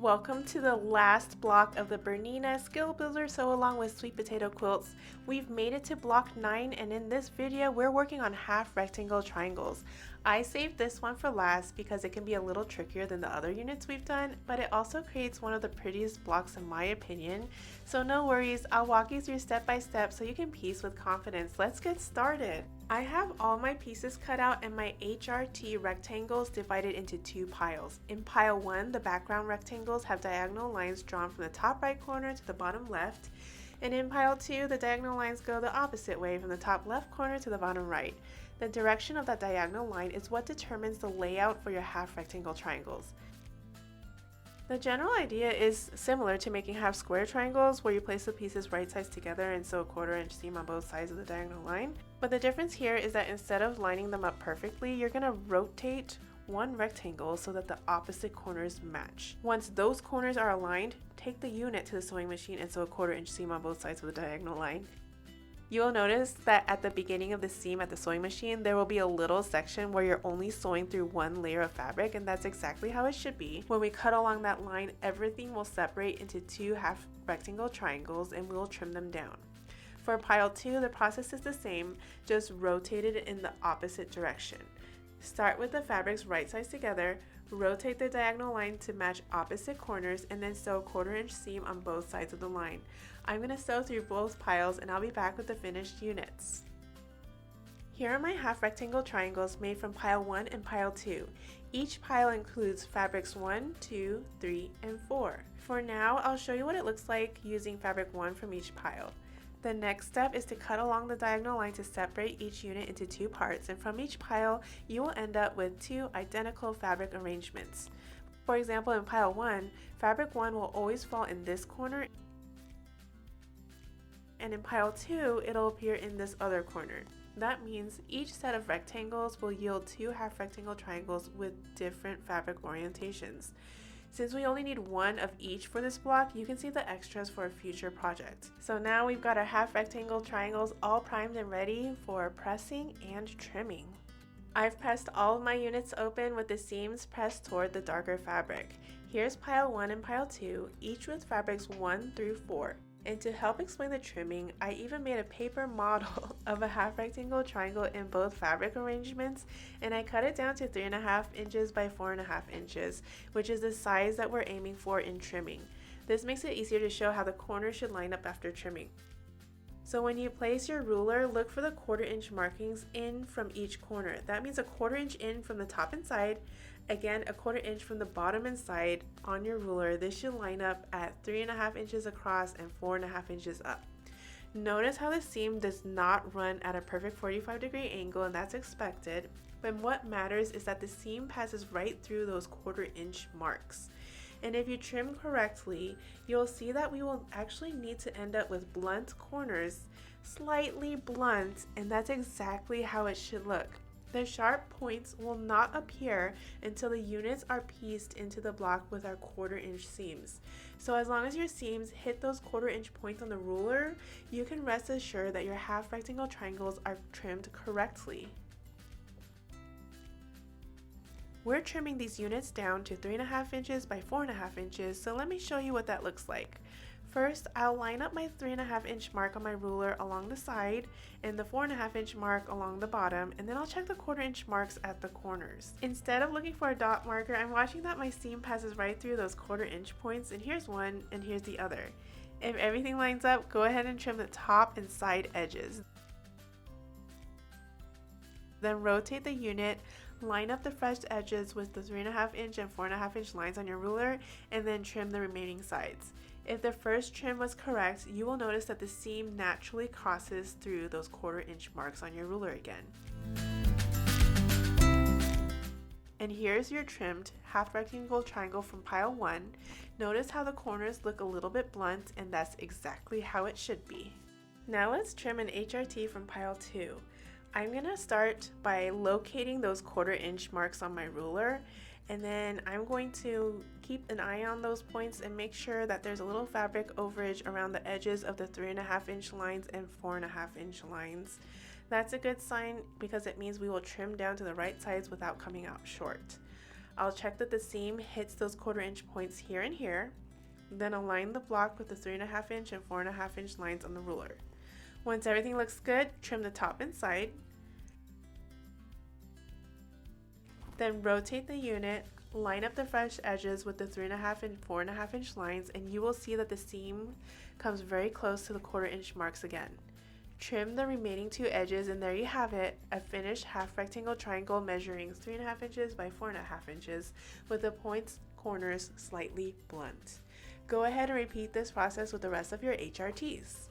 Welcome to the last block of the BERNINA Skillbuilder sew along with sweet potato quilts. We've made it to block 9, and in this video we're working on half rectangle triangles. I saved this one for last because it can be a little trickier than the other units we've done, but it also creates one of the prettiest blocks in my opinion. So no worries, I'll walk you through step by step so you can piece with confidence. Let's get started. I have all my pieces cut out and my HRT rectangles divided into two piles. In pile 1, the background rectangles have diagonal lines drawn from the top right corner to the bottom left, and in pile 2, the diagonal lines go the opposite way from the top left corner to the bottom right. The direction of that diagonal line is what determines the layout for your half rectangle triangles. The general idea is similar to making half square triangles where you place the pieces right sides together and sew a 1/4 inch seam on both sides of the diagonal line. But the difference here is that instead of lining them up perfectly, you're going to rotate one rectangle so that the opposite corners match. Once those corners are aligned, take the unit to the sewing machine and sew a 1/4 inch seam on both sides of the diagonal line. You will notice that at the beginning of the seam at the sewing machine, there will be a little section where you're only sewing through one layer of fabric, and that's exactly how it should be. When we cut along that line, everything will separate into two half rectangle triangles and we'll trim them down. For pile 2, the process is the same, just rotated in the opposite direction. Start with the fabrics right sides together, rotate the diagonal line to match opposite corners, and then sew a 1/4 inch seam on both sides of the line. I'm going to sew through both piles and I'll be back with the finished units. Here are my half rectangle triangles made from pile 1 and pile 2. Each pile includes fabrics 1, 2, 3, and 4. For now, I'll show you what it looks like using fabric 1 from each pile. The next step is to cut along the diagonal line to separate each unit into two parts, and from each pile you will end up with two identical fabric arrangements. For example, in pile 1, fabric 1 will always fall in this corner, and in pile 2 it'll appear in this other corner. That means each set of rectangles will yield two half rectangle triangles with different fabric orientations. Since we only need one of each for this block, you can see the extras for a future project. So now we've got our half rectangle triangles all primed and ready for pressing and trimming. I've pressed all of my units open with the seams pressed toward the darker fabric. Here's pile 1 and pile 2, each with fabrics 1 through 4. And to help explain the trimming, I even made a paper model of a half rectangle triangle in both fabric arrangements, and I cut it down to 3.5 inches by 4.5 inches, which is the size that we're aiming for in trimming. This makes it easier to show how the corners should line up after trimming. So when you place your ruler, look for the 1/4 inch markings in from each corner. That means a 1/4 inch in from the top and side, again a 1/4 inch from the bottom and side on your ruler. This should line up at 3.5 inches across and 4.5 inches up. Notice how the seam does not run at a perfect 45-degree angle, and that's expected, but what matters is that the seam passes right through those 1/4 inch marks. And if you trim correctly, you'll see that we will actually need to end up with blunt corners, slightly blunt, and that's exactly how it should look. The sharp points will not appear until the units are pieced into the block with our 1/4 inch seams. So as long as your seams hit those 1/4 inch points on the ruler, you can rest assured that your half rectangle triangles are trimmed correctly. We're trimming these units down to 3.5 inches by 4.5 inches, so let me show you what that looks like. First, I'll line up my 3.5 inch mark on my ruler along the side and the 4.5 inch mark along the bottom, and then I'll check the 1/4 inch marks at the corners. Instead of looking for a dot marker, I'm watching that my seam passes right through those 1/4 inch points, and here's one and here's the other. If everything lines up, go ahead and trim the top and side edges. Then rotate the unit, line up the fresh edges with the 3.5 inch and 4.5 inch lines on your ruler, and then trim the remaining sides. If the first trim was correct, you will notice that the seam naturally crosses through those 1/4 inch marks on your ruler again. And here's your trimmed half rectangle triangle from pile 1. Notice how the corners look a little bit blunt, and that's exactly how it should be. Now let's trim an HRT from pile 2. I'm going to start by locating those 1/4 inch marks on my ruler, and then I'm going to keep an eye on those points and make sure that there's a little fabric overage around the edges of the 3.5 inch lines and 4.5 inch lines. That's a good sign because it means we will trim down to the right sides without coming out short. I'll check that the seam hits those 1/4 inch points here and here. Then align the block with the 3.5 inch and 4.5 inch lines on the ruler. Once everything looks good, trim the top and side. Then rotate the unit, line up the fresh edges with the 3.5 and 4.5 inch lines, and you will see that the seam comes very close to the 1/4 inch marks again. Trim the remaining 2 edges, and there you have it, a finished half rectangle triangle measuring 3.5 inches by 4.5 inches with the points corners slightly blunt. Go ahead and repeat this process with the rest of your HRTs.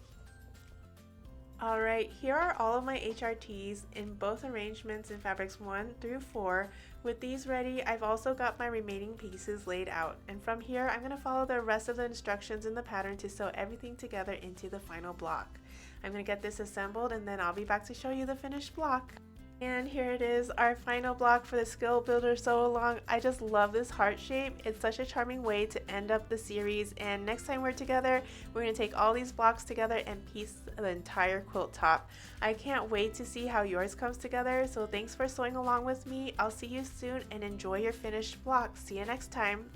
Alright, here are all of my HRTs in both arrangements in fabrics 1 through 4. With these ready, I've also got my remaining pieces laid out, and from here I'm going to follow the rest of the instructions in the pattern to sew everything together into the final block. I'm going to get this assembled and then I'll be back to show you the finished block. And here it is, our final block for the Skillbuilder Sew Along. I just love this heart shape. It's such a charming way to end up the series, and next time we're together, we're going to take all these blocks together and piece the entire quilt top. I can't wait to see how yours comes together, so thanks for sewing along with me. I'll see you soon and enjoy your finished block. See you next time.